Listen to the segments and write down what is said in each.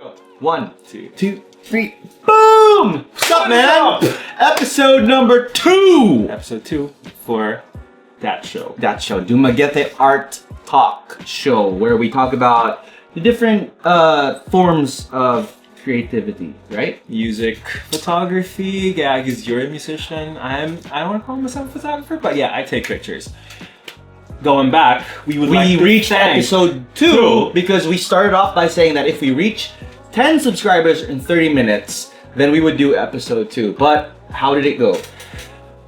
Go. 1, 2, 3. Boom! What's up, man? Episode number 2. Episode 2 for DAT Show. DAT Show, Dumaguete Art Talk Show, where we talk about the different forms of creativity, right? Music, photography. Yeah, because you're a musician. I don't want to call myself a photographer, but yeah, I take pictures. Going back, we reached episode 2 because we started off by saying that if we reach 10 subscribers in 30 minutes, then we would do episode 2. But how did it go?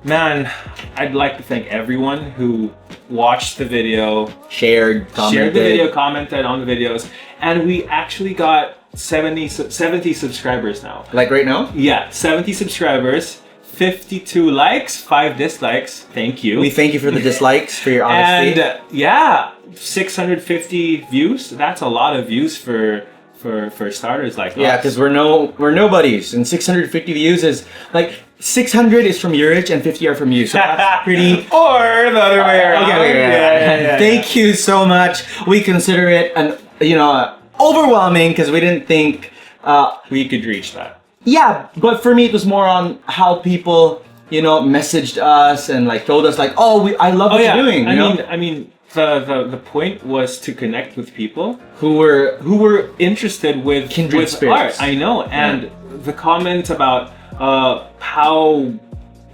Man, I'd like to thank everyone who watched the video, shared the video, commented on the videos, and we actually got 70 subscribers now. Like right now? Yeah, 70 subscribers. 52 likes, 5 dislikes. Thank you. We thank you for the dislikes, for your honesty. And yeah, 650 views. That's a lot of views for starters like us. Yeah, because we're nobodies, and 650 views is like 600 is from Urich and 50 are from you. So that's pretty. Or the other way around. Yeah. Thank you so much. We consider it overwhelming because we didn't think we could reach that. Yeah, but for me it was more on how people, messaged us and like told us like, I love what you're doing. I mean, the point was to connect with people who were interested with kindred spirits. Art. I know, and the comment about how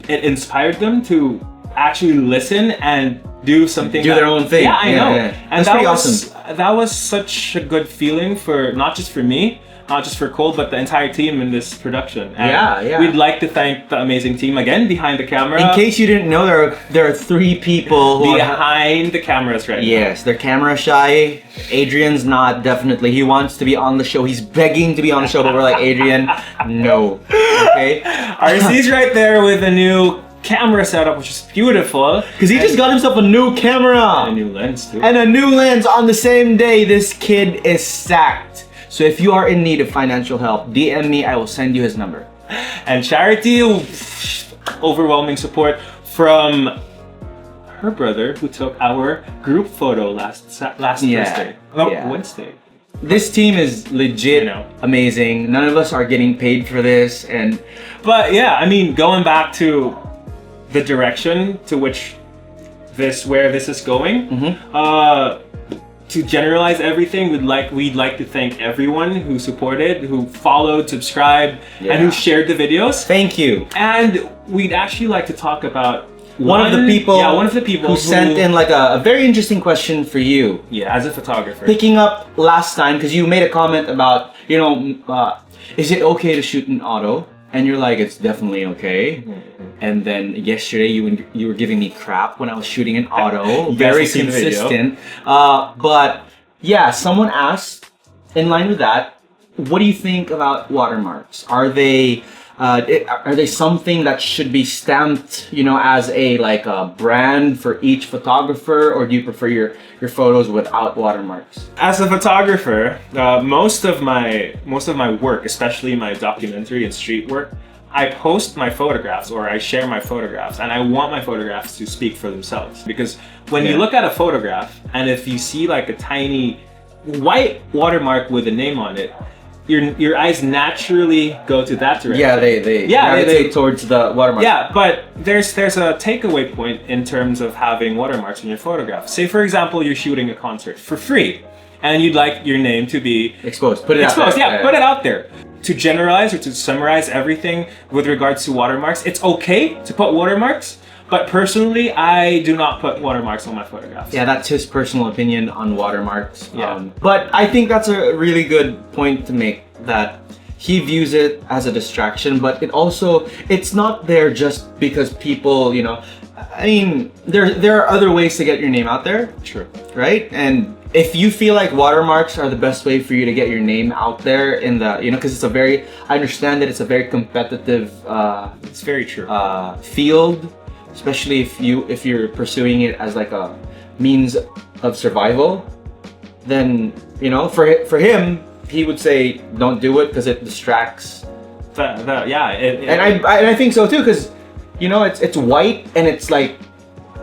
it inspired them to actually listen and do something, their own thing. Yeah, I know, and that's pretty awesome. That was such a good feeling for not just for me. Not just for Cole, but the entire team in this production. And we'd like to thank the amazing team again behind the camera. In case you didn't know, there are 3 people who behind the cameras right now. Yes, they're camera shy. Adrian's not, definitely. He wants to be on the show. He's begging to be on the show, but we're like, Adrian, no. Okay? RC's right there with a new camera setup, which is beautiful. Because he just got himself a new camera. And a new lens, too. And a new lens on the same day. This kid is stacked. So if you are in need of financial help, DM me, I will send you his number. And Charity, overwhelming support from her brother who took our group photo last Thursday. Wednesday. This team is legit amazing. None of us are getting paid for this, but yeah, I mean, going back to the direction to which where this is going, to generalize everything, we'd like to thank everyone who supported, who followed, subscribed, and who shared the videos. Thank you. And we'd actually like to talk about one of the people who sent in like a very interesting question for you. Yeah, as a photographer. Picking up last time, because you made a comment about, is it okay to shoot in auto? And you're like, it's definitely okay. And then yesterday you were giving me crap when I was shooting in auto. Very consistent. But yeah, someone asked, in line with that, what do you think about watermarks? Are they something that should be stamped, as a brand for each photographer, or do you prefer your photos without watermarks? As a photographer, most of my work, especially my documentary and street work, I post my photographs or I share my photographs, and I want my photographs to speak for themselves. Because when you look at a photograph, and if you see like a tiny white watermark with a name on it, your eyes naturally go to that direction. Yeah, they gravitate towards the watermark. Yeah, but there's a takeaway point in terms of having watermarks in your photograph. Say for example, you're shooting a concert for free, and you'd like your name to be exposed. Put it out there. Yeah, put it out there. To generalize or to summarize everything with regards to watermarks, it's okay to put watermarks. But personally, I do not put watermarks on my photographs. Yeah, that's his personal opinion on watermarks. Yeah. But I think that's a really good point to make, that he views it as a distraction, but it's not there just because people, I mean, there are other ways to get your name out there. True. Right? And if you feel like watermarks are the best way for you to get your name out there in the, because I understand that it's a very competitive, it's very true. Field. Especially if you're pursuing it as like a means of survival, then for him, he would say don't do it because it distracts. And I think so too, because it's white and it's like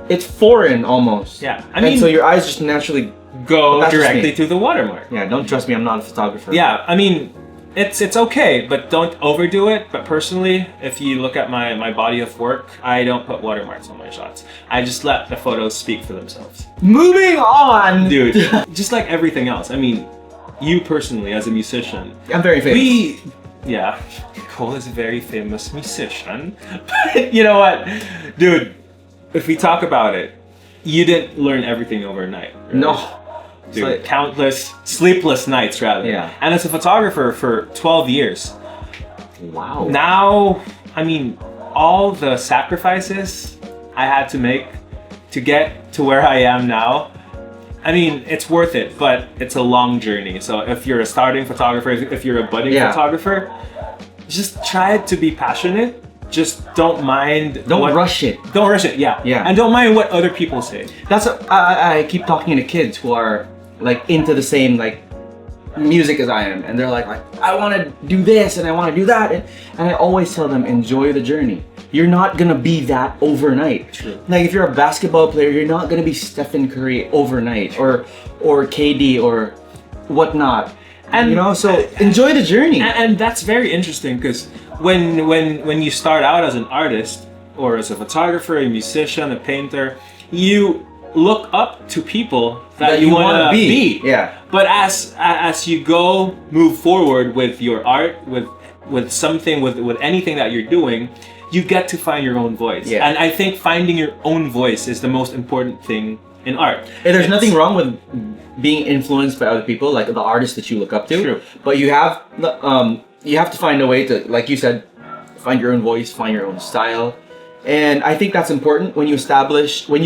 it's foreign almost. Yeah, and so your eyes just naturally go directly to the watermark. Yeah, don't trust me. I'm not a photographer. Yeah, I mean, it's okay, but don't overdo it. But personally, if you look at my body of work, I don't put watermarks on my shots. I just let the photos speak for themselves. Moving on, Dude, just like everything else. I mean, you personally as a musician, I'm very famous. Yeah, Cole is a very famous musician. But you know what, dude? If we talk about it, you didn't learn everything overnight. Right? No. Dude, Like, countless sleepless nights rather. Yeah. And as a photographer for 12 years. wow. Now, I mean, all the sacrifices I had to make to get to where I am now, I mean, it's worth it, but it's a long journey. So if you're a starting photographer, if you're a budding photographer, just try to be passionate. Just don't mind. Don't rush it. Don't rush it, yeah. Yeah. And don't mind what other people say. That's I keep talking to kids who are like into the same like music as I am, and they're like I want to do this and I want to do that, and I always tell them enjoy the journey. You're not gonna be that overnight. True. Like if you're a basketball player, you're not gonna be Stephen Curry overnight or KD or whatnot. And you know, so enjoy the journey. And that's very interesting because when you start out as an artist or as a photographer, a musician, a painter, you look up to people that you want to be. Yeah. But as you move forward with your art, with something, with anything that you're doing, you get to find your own voice. Yeah. And I think finding your own voice is the most important thing in art. And there's nothing wrong with being influenced by other people, like the artists that you look up to. True. But you have to find a way to, like you said, find your own voice, find your own style. And I think that's important when you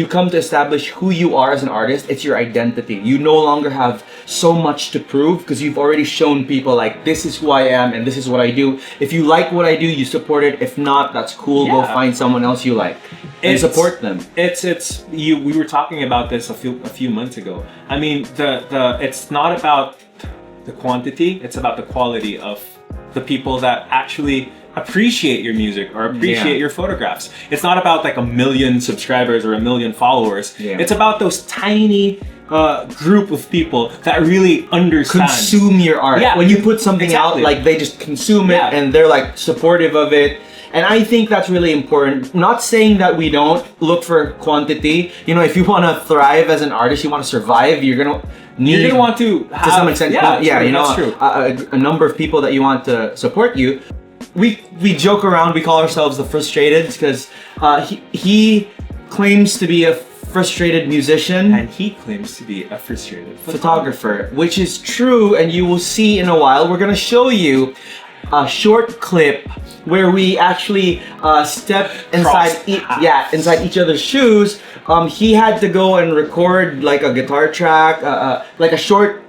come to establish who you are as an artist. It's your identity. You no longer have so much to prove because you've already shown people like this is who I am and this is what I do. If you like what I do, you support it. If not, that's cool. Yeah. Go find someone else you like and support them. We were talking about this a few months ago. I mean, it's not about the quantity, it's about the quality of the people that actually appreciate your music or appreciate your photographs. It's not about like 1 million subscribers or 1 million followers. Yeah. It's about those tiny group of people that really understand. Consume your art. Yeah, when you put something out, like they just consume it and they're like supportive of it. And I think that's really important. Not saying that we don't look for quantity. You know, if you want to thrive as an artist, you want to survive, you're gonna want to some extent, you know, that's true. A number of people that you want to support you. We joke around. We call ourselves the Frustrateds because he claims to be a frustrated musician and he claims to be a frustrated photographer, which is true. And you will see in a while. We're gonna show you a short clip where we actually step inside inside each other's shoes. He had to go and record like a guitar track, like a short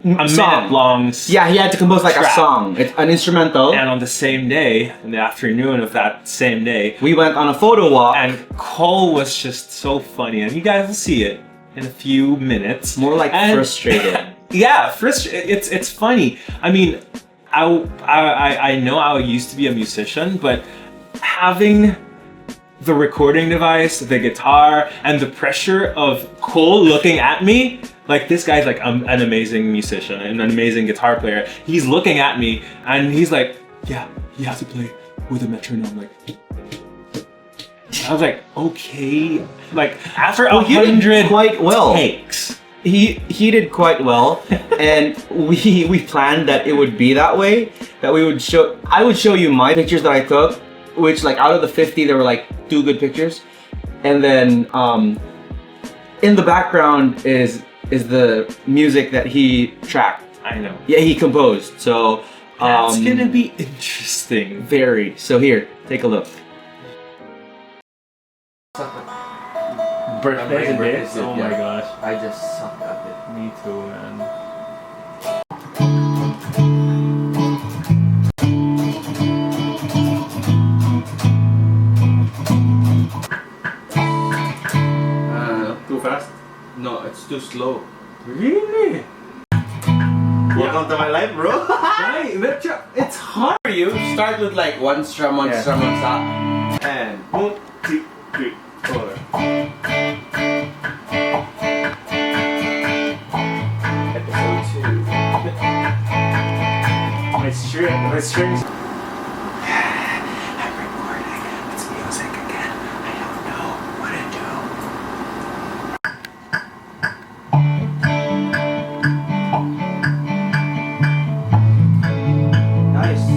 minute long. Yeah, he had to compose like a song. It's an instrumental. And on the same day, in the afternoon of that same day, we went on a photo walk. And Cole was just so funny, and you guys will see it in a few minutes. More like frustrated. Yeah, it's funny. I mean, I know I used to be a musician, but having the recording device, the guitar, and the pressure of Cole looking at me, like this guy's like an amazing musician, an amazing guitar player. He's looking at me and he's like, yeah, you have to play with a metronome. Like, I was like, okay. Like after 100 quite well. takes. He did quite well, and we planned that it would be that way. That I would show you my pictures that I took, which like out of the 50 there were like 2 good pictures, and then in the background is the music that he tracked. I know. Yeah, he composed. So that's gonna be interesting. Very. So here, take a look. Birthday? Oh my gosh. I just suck at it. Me too, man. Too fast? No, it's too slow. Really? Welcome to my life, bro. It's hard for you. Start with like one strum on strum on top. And 1, 2, 3, 4. Episode 2. My With strings. I'm recording. It's music again. I don't know what to do. Nice.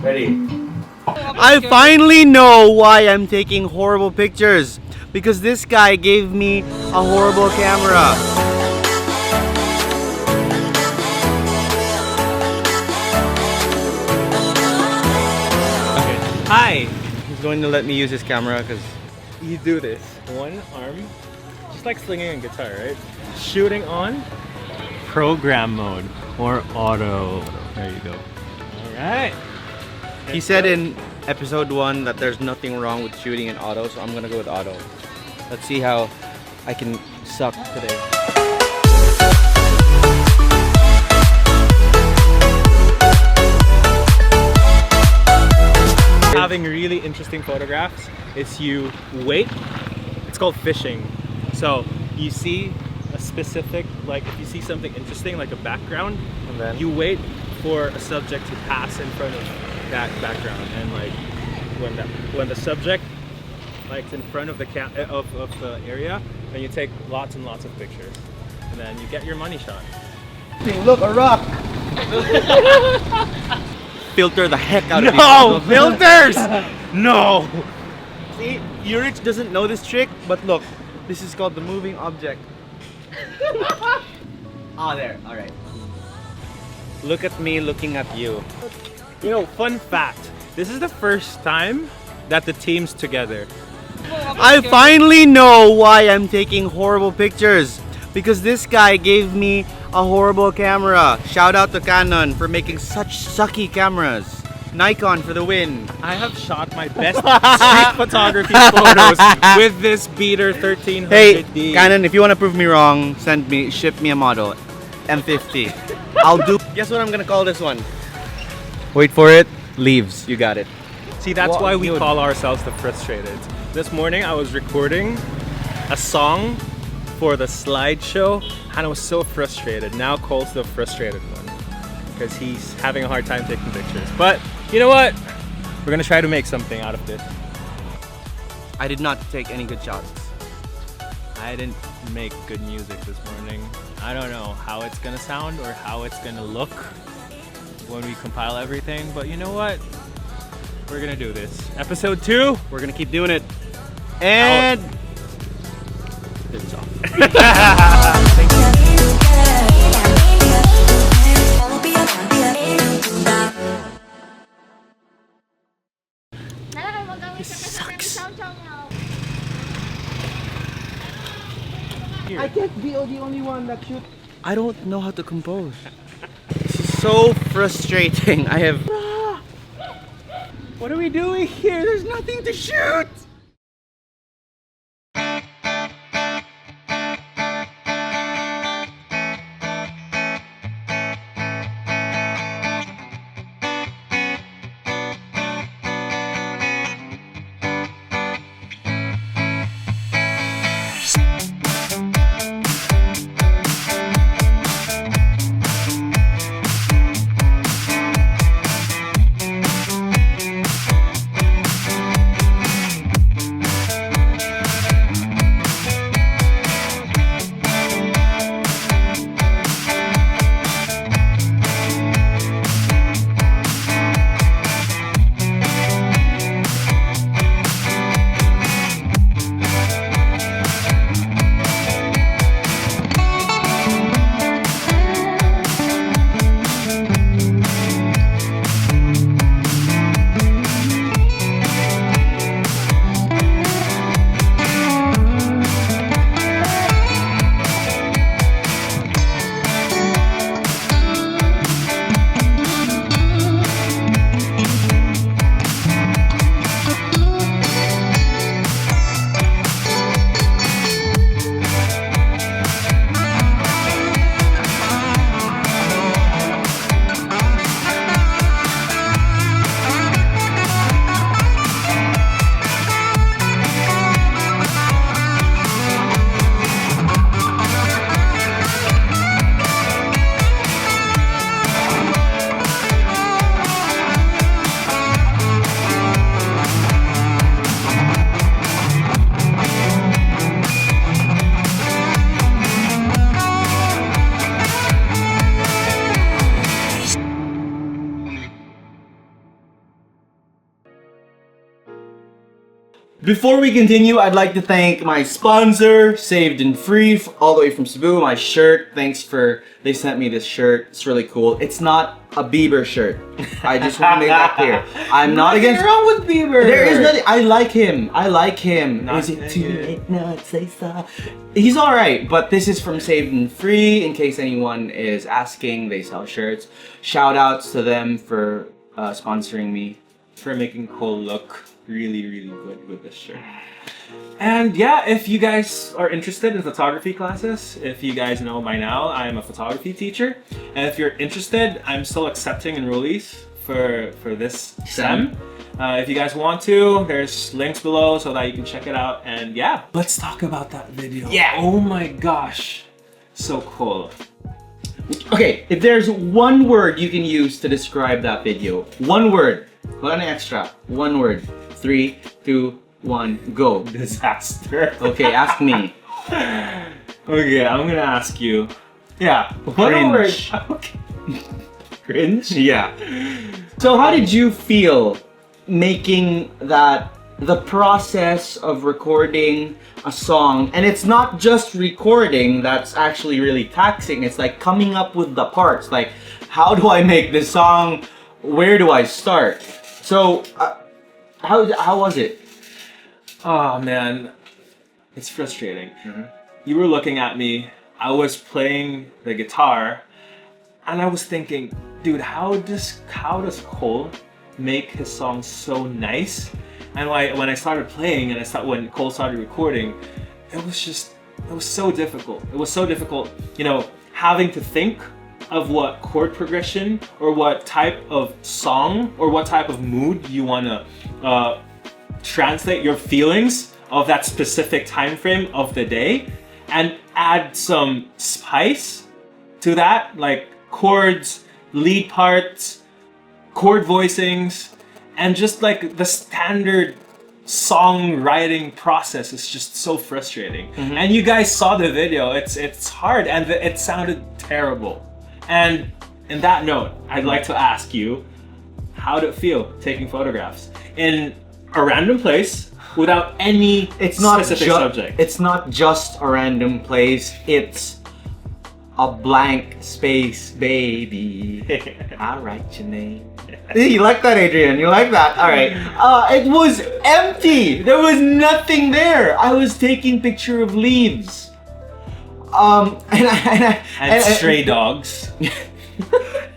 Ready? I finally know why I'm taking horrible pictures. Because this guy gave me a horrible camera. Okay. Hi. He's going to let me use his camera because You do this. One arm, just like slinging a guitar, right? Shooting on program mode or auto. There you go. Alright. he said in episode 1 that there's nothing wrong with shooting in auto, so I'm gonna go with auto. Let's see how I can suck today. Having really interesting photographs is you wait. It's called fishing. So you see a specific, like if you see something interesting like a background, And then you wait for a subject to pass in front of that background, and like when the subject like in front of the of the area, then you take lots and lots of pictures, and then you get your money shot. look, a rock. Filter the heck out of No these filters. No. See, Urich doesn't know this trick, but look, this is called the moving object. There, alright. Look at me looking at you. You know, fun fact. This is the first time that the team's together. I finally know why I'm taking horrible pictures. Because this guy gave me a horrible camera. Shout out to Canon for making such sucky cameras. Nikon for the win. I have shot my best street photography photos with this Beater 1300D. Hey, Canon, if you want to prove me wrong, ship me a model. M50. I'll do. Guess what I'm gonna call this one? Wait for it. Leaves. You got it. See, that's Well, why we dude. call ourselves the Frustrated. This morning I was recording a song for the slideshow, and I was so frustrated. Now Cole's the frustrated one because he's having a hard time taking pictures. But you know what? We're gonna try to make something out of this. I did not take any good shots. I didn't make good music this morning. I don't know how it's gonna sound or how it's gonna look when we compile everything, but you know what? We're gonna do this. Episode 2. We're gonna keep doing it. And Sucks. I can't be the only one that shoot. I don't know how to compose. This is so frustrating. I have. What are we doing here? There's nothing to shoot. Before we continue, I'd like to thank my sponsor, Saved and Free, all the way from Cebu. My shirt, they sent me this shirt. It's really cool. It's not a Bieber shirt. I just want to make that clear. I'm not against. What's wrong with Bieber? There is nothing. I like him. Not Is it saying too it. late now to say so? He's all right, but this is from Saved and Free. In case anyone is asking, they sell shirts. Shout outs to them for sponsoring me. For making Cole look really, really good with this shirt. And yeah, if you guys are interested in photography classes, if you guys know by now, I am a photography teacher. And if you're interested, I'm still accepting enrollees for this SEM. If you guys want to, there's links below so that you can check it out. And yeah, let's talk about that video. Yeah. Oh my gosh. So cool. Okay, if there's one word you can use to describe that video, one word, wala na extra, one word. 3, 2, 1, go. Disaster. Okay, ask me. Okay, I'm gonna ask you. Yeah. What Cringe. word? Okay. Cringe? Yeah. So how did you feel making the process of recording a song, and it's not just recording that's actually really taxing, it's like coming up with the parts, like how do I make this song, where do I start? So how was it? Oh man, it's frustrating. You were looking at me, I was playing the guitar, and I was thinking, dude, how does Cole make his songs so nice? And when I started playing and when Cole started recording, it was so difficult. It was so difficult, having to think of what chord progression or what type of song or what type of mood you want to translate your feelings of that specific time frame of the day and add some spice to that, like chords, lead parts, chord voicings, and just like the standard songwriting process is just so frustrating. And you guys saw the video, it's hard and it sounded terrible. And in that note, I'd like to ask you, how did it feel taking photographs in a random place without any specific subject? It's not just a random place, it's a blank space, baby. I'll write your name. You like that, Adrian? You like that? All right. It was empty. There was nothing there. I was taking picture of leaves. And stray dogs.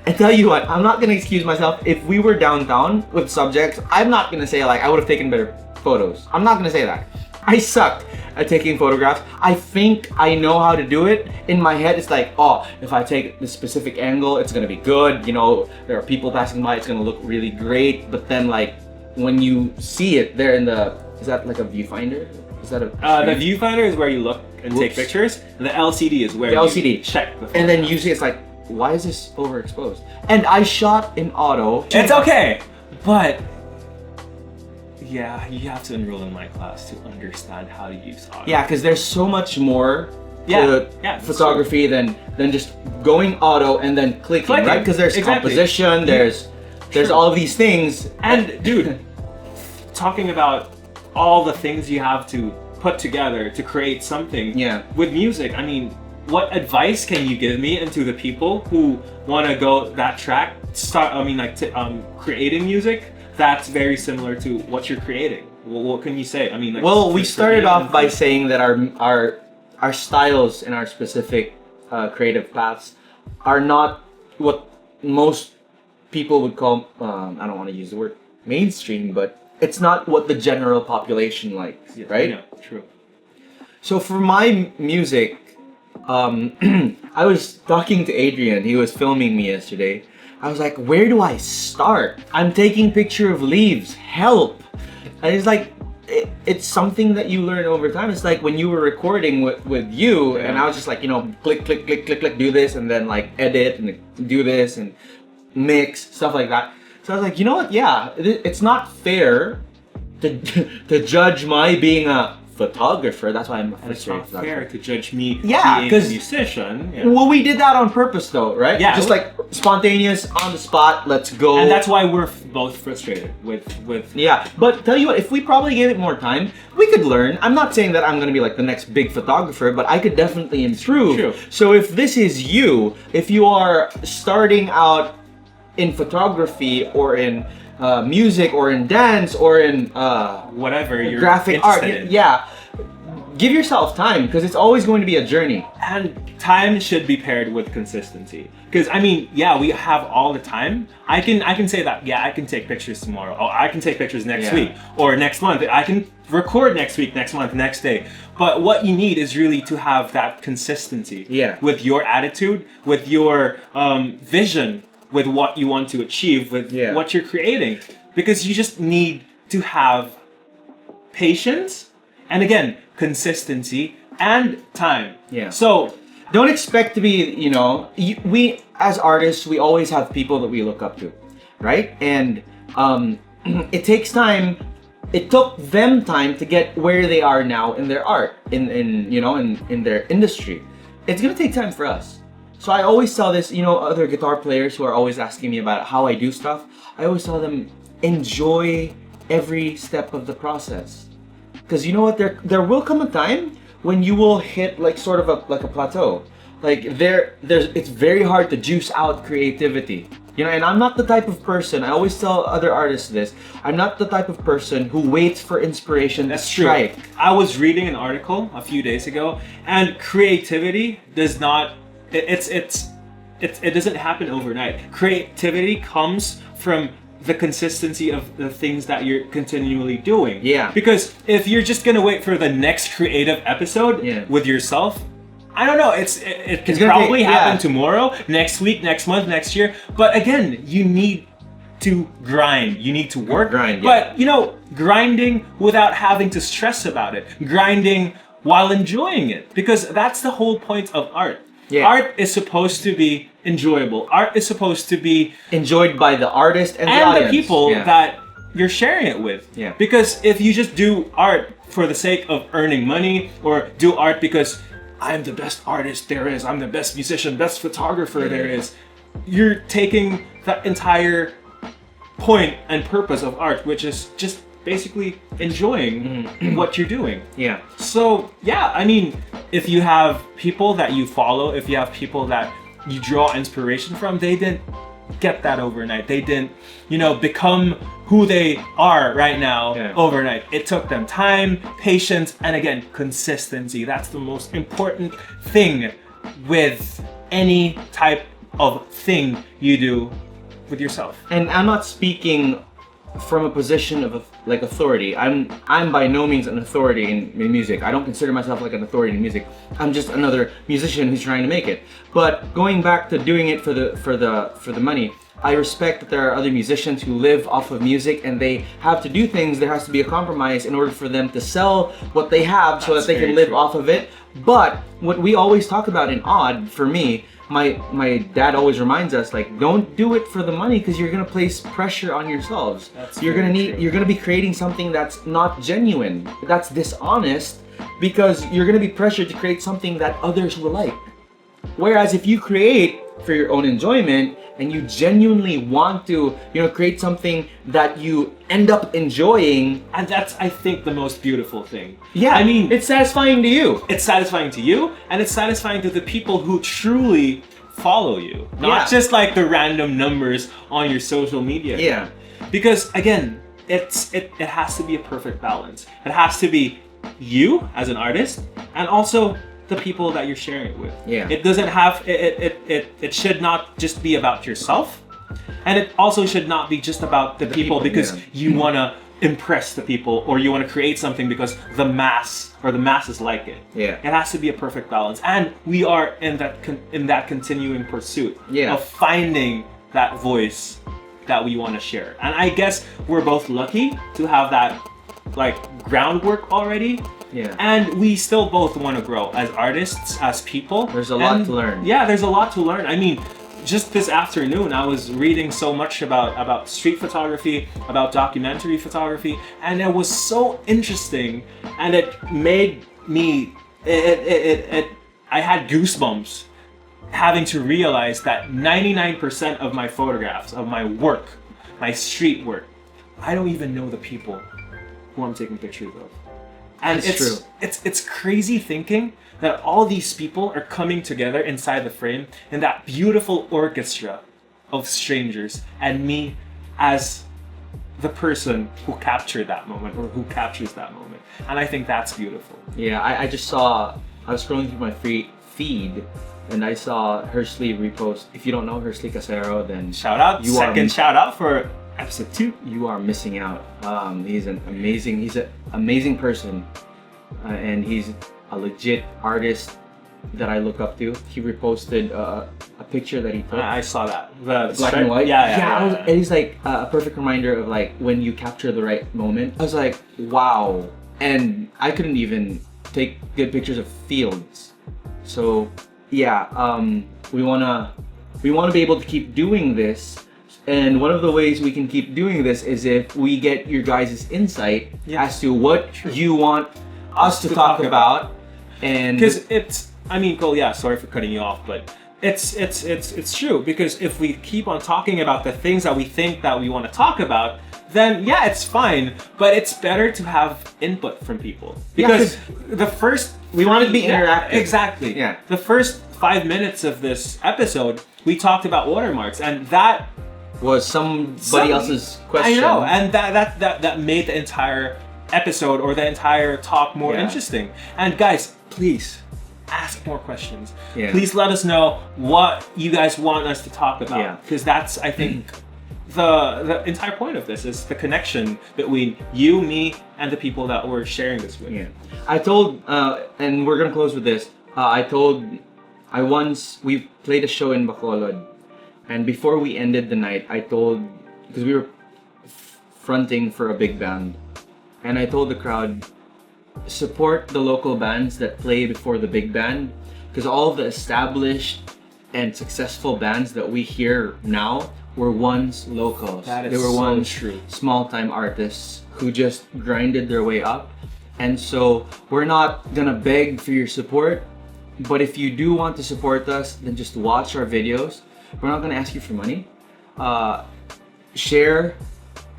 I tell you what, I'm not gonna excuse myself. If we were downtown with subjects, I'm not gonna say like I would have taken better photos. I'm not gonna say that. I sucked at taking photographs. I think I know how to do it. In my head, it's like, oh, if I take this specific angle, it's gonna be good. There are people passing by, it's gonna look really great. But then, like, when you see it there is that like a viewfinder? Is that a the viewfinder is where you look and take pictures. And the LCD is where you check the photos. And then usually it's like, why is this overexposed? And I shot in auto. It's okay, but yeah, you have to enroll in my class to understand how to use auto. Yeah, because there's so much more to photography than just going auto and then clicking, right? Because there's composition, there's all of these things. And dude, talking about all the things you have to put together to create something with music, I mean, what advice can you give me and to the people who want to go that track, creating music that's very similar to what you're creating? Well, what can you say? I mean, well, we started off by saying that our styles and our specific creative paths are not what most people would call, I don't want to use the word mainstream, but it's not what the general population likes, right? Yeah, true. So for my music, I was talking to Adrian, he was filming me yesterday. I was like, where do I start? I'm taking picture of leaves, help. And it's like, it's something that you learn over time. It's like when you were recording with you, and I was just like, click, click, click, click, click, do this, and then like edit and do this and mix, stuff like that. So I was like, you know what? Yeah, it's not fair to judge my being a photographer. That's why I'm a And it's frustrated not fair photographer. to judge me Yeah, being a 'cause- musician. Yeah. Well, we did that on purpose, though, right? Yeah. Just like spontaneous, on the spot. Let's go. And that's why we're both frustrated with Yeah, but tell you what, if we probably gave it more time, we could learn. I'm not saying that I'm gonna be like the next big photographer, but I could definitely improve. True. So if this is you, if you are starting out in photography or in music or in dance or in whatever you're graphic art, interested in. yeah, give yourself time because it's always going to be a journey. And time should be paired with consistency. Because I mean, yeah, we have all the time. I can say that, yeah, I can take pictures tomorrow. Oh, I can take pictures next Yeah. week or next month. I can record next week, next month, next day. But what you need is really to have that consistency. Yeah. With your attitude, with your vision, with what you want to achieve, with Yeah. what you're creating. Because you just need to have patience and again, consistency and time. Yeah. So Don't expect to be, we as artists, we always have people that we look up to, right? And it takes time. It took them time to get where they are now in their art, in their industry. It's gonna take time for us. So I always tell this, other guitar players who are always asking me about how I do stuff. I always tell them enjoy every step of the process, because you know what? There will come a time when you will hit like sort of a plateau. Like it's very hard to juice out creativity. And I'm not the type of person, I always tell other artists this, I'm not the type of person who waits for inspiration that's to true. strike. I was reading an article a few days ago, and creativity does not. It doesn't happen overnight. Creativity comes from the consistency of the things that you're continually doing. Yeah. Because if you're just gonna wait for the next creative episode Yeah. with yourself, I don't know. It can It's gonna probably take- happen yeah. tomorrow, next week, next month, next year. But again, you need to grind. You need to work. Grind, yeah. But grinding without having to stress about it. Grinding while enjoying it, because that's the whole point of art. Yeah. Art is supposed to be enjoyable. Art is supposed to be Enjoyed by the artist and the and audience. the people Yeah. that you're sharing it with. Yeah. Because if you just do art for the sake of earning money, or do art because I'm the best artist there is, I'm the best musician, best photographer there is, you're taking the entire point and purpose of art, which is just basically enjoying what you're doing. Yeah. So yeah, I mean, if you have people that you follow, if you have people that you draw inspiration from, they didn't get that overnight. They didn't, become who they are right now overnight. It took them time, patience, and again, consistency. That's the most important thing with any type of thing you do with yourself. And I'm not speaking from a position of authority. I'm by no means an authority in music. I don't consider myself like an authority in music. I'm just another musician who's trying to make it. But going back to doing it for the money, I respect that there are other musicians who live off of music and they have to do things. There has to be a compromise in order for them to sell what they have so that they can live off of it. But what we always talk about in Odd, for me, my dad always reminds us, like, don't do it for the money because you're gonna place pressure on yourselves. You're gonna be creating something that's not genuine, that's dishonest, because you're gonna be pressured to create something that others will like. Whereas if you create for your own enjoyment and you genuinely want to, create something that you end up enjoying, And that's, I think, the most beautiful thing. yeah, I mean, it's satisfying to you. it's satisfying to you, and it's satisfying to the people who truly follow you, not Yeah. just like the random numbers on your social media. Yeah. Because again, it has to be a perfect balance. It has to be you as an artist, and also the people that you're sharing it with. Yeah. It doesn't have it should not just be about yourself, and it also should not be just about the people because yeah. you want to impress the people, or you want to create something because the masses like it. Yeah. It has to be a perfect balance, and we are in that continuing pursuit Yeah. of finding that voice that we want to share. And I guess we're both lucky to have that groundwork already. Yeah. And we still both want to grow as artists, as people. There's a lot to learn. Yeah, there's a lot to learn. I mean, just this afternoon, I was reading so much about street photography, about documentary photography, and it was so interesting, and it made me, I had goosebumps having to realize that 99% of my photographs, of my work, my street work, I don't even know the people who I'm taking pictures of. And That's true. It's crazy thinking that all these people are coming together inside the frame in that beautiful orchestra of strangers, and me as the person who captured that moment, or who captures that moment. And I think that's beautiful. Yeah, I just saw, I was scrolling through my feed, and I saw Hersley repost. If you don't know Hersley Casero, then Shout out, second shout out for episode 2. you are missing out. He's an amazing person, and he's a legit artist that I look up to. He reposted a picture that he took. I saw that. The Black and white. Yeah. And he's like a perfect reminder of like when you capture the right moment. I was like, wow. And I couldn't even take good pictures of fields. So yeah, we wanna be able to keep doing this. And one of the ways we can keep doing this is if we get your guys' insight as to what you want us to talk about. And because it's, I mean, Cole, yeah, sorry for cutting you off, but it's true, because if we keep on talking about the things that we think that we want to talk about, then yeah, it's fine, but it's better to have input from people, because the first we want it to be interactive. Exactly. Yeah. The first 5 minutes of this episode, we talked about watermarks, and that was somebody else's question. I know, and that made the entire episode or the entire talk more interesting. And guys, please ask more questions. Yeah. Please let us know what you guys want us to talk about, because that's, I think, the entire point of this is the connection between you, me, and the people that we're sharing this with. Yeah, I told, and we're gonna close with this. We played a show in Bacolod, and before we ended the night, I told, because we were fronting for a big band, and I told the crowd, support the local bands that play before the big band, because all the established and successful bands that we hear now were once locals. That is they were so once true. small-time artists who just grinded their way up. And so we're not gonna beg for your support, but if you do want to support us, then just watch our videos. We're not gonna ask you for money. Share,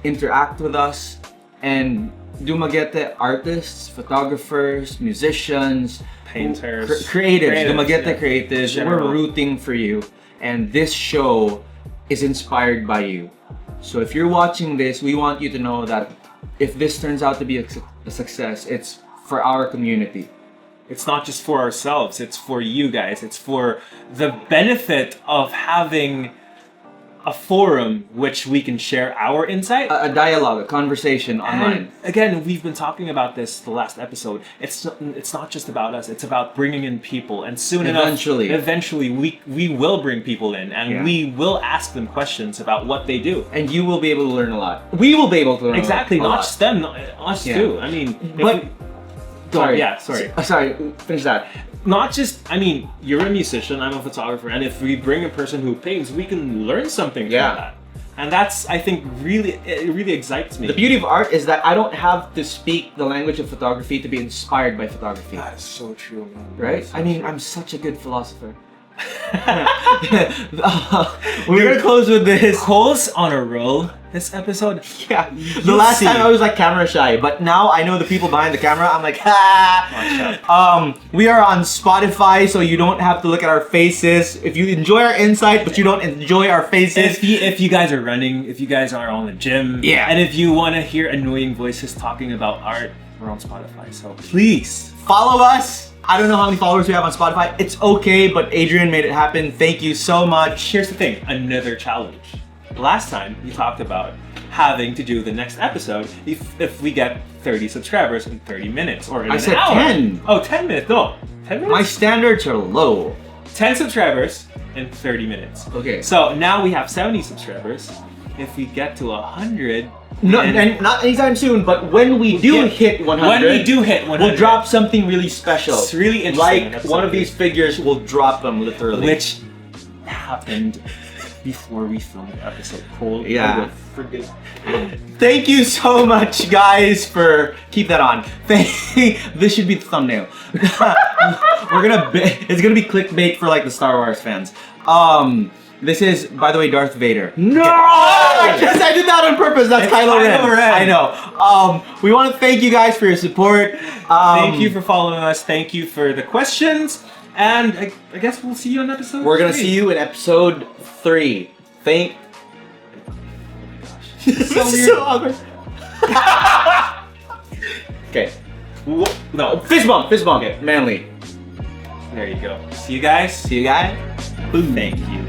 interact with us, and Dumaguete artists, photographers, musicians, Painters, creatives, Dumaguete yeah. creatives, General. we're rooting for you. And this show is inspired by you. So if you're watching this, we want you to know that if this turns out to be a success, it's for our community. It's not just for ourselves, it's for you guys. It's for the benefit of having a forum which we can share our insight. A dialogue, a conversation online. And again, we've been talking about this the last episode. It's not just about us, it's about bringing in people. And soon eventually we will bring people in, and we will ask them questions about what they do. And you will be able to learn a lot. We will be able to learn Exactly, a lot. not just them, us too. I mean, Sorry. Sorry, finish that. Not just, I mean, you're a musician, I'm a photographer, and if we bring a person who paints, we can learn something from that. And that's, I think, it really excites me. The beauty of art is that I don't have to speak the language of photography to be inspired by photography. That is so true, man. Right? So I mean, true. I'm such a good philosopher. We're gonna close with this. Cole's on a roll this episode. Yeah. The last time I was like camera shy, but now I know the people behind the camera. I'm like, ha! We are on Spotify, so you don't have to look at our faces. If you enjoy our insight, but you don't enjoy our faces. If you guys are running, if you guys are on the gym, and if you want to hear annoying voices talking about art, we're on Spotify. So please follow us. I don't know how many followers we have on Spotify. It's okay, but Adrian made it happen. Thank you so much. Here's the thing, another challenge. Last time we talked about having to do the next episode if we get 30 subscribers in 30 minutes or in an hour. 10. Oh, 10 minutes. No, 10 minutes? My standards are low. 10 subscribers in 30 minutes. Okay. So now we have 70 subscribers. If we get to 100... No, and not anytime soon, but when we do hit 100, we'll drop something really special. It's really interesting. Like one of these figures, we'll drop them literally. Which now happened before we filmed the episode. Holy Yeah. friggin'. Thank you so much, guys, for keep that on. This should be the thumbnail. It's gonna be clickbait for like the Star Wars fans. This is, by the way, Darth Vader. No! I did that on purpose. That's It's Kylo Ren. Kylo Ren. I know. We want to thank you guys for your support. Thank you for following us. Thank you for the questions. And I guess we'll see you on episode We're gonna 3. see you in episode 3. Thank. This So is weird. so awkward. Okay. No, Fist bump. Fist bump. Manly. there you go. See you guys. See you guys. Thank you.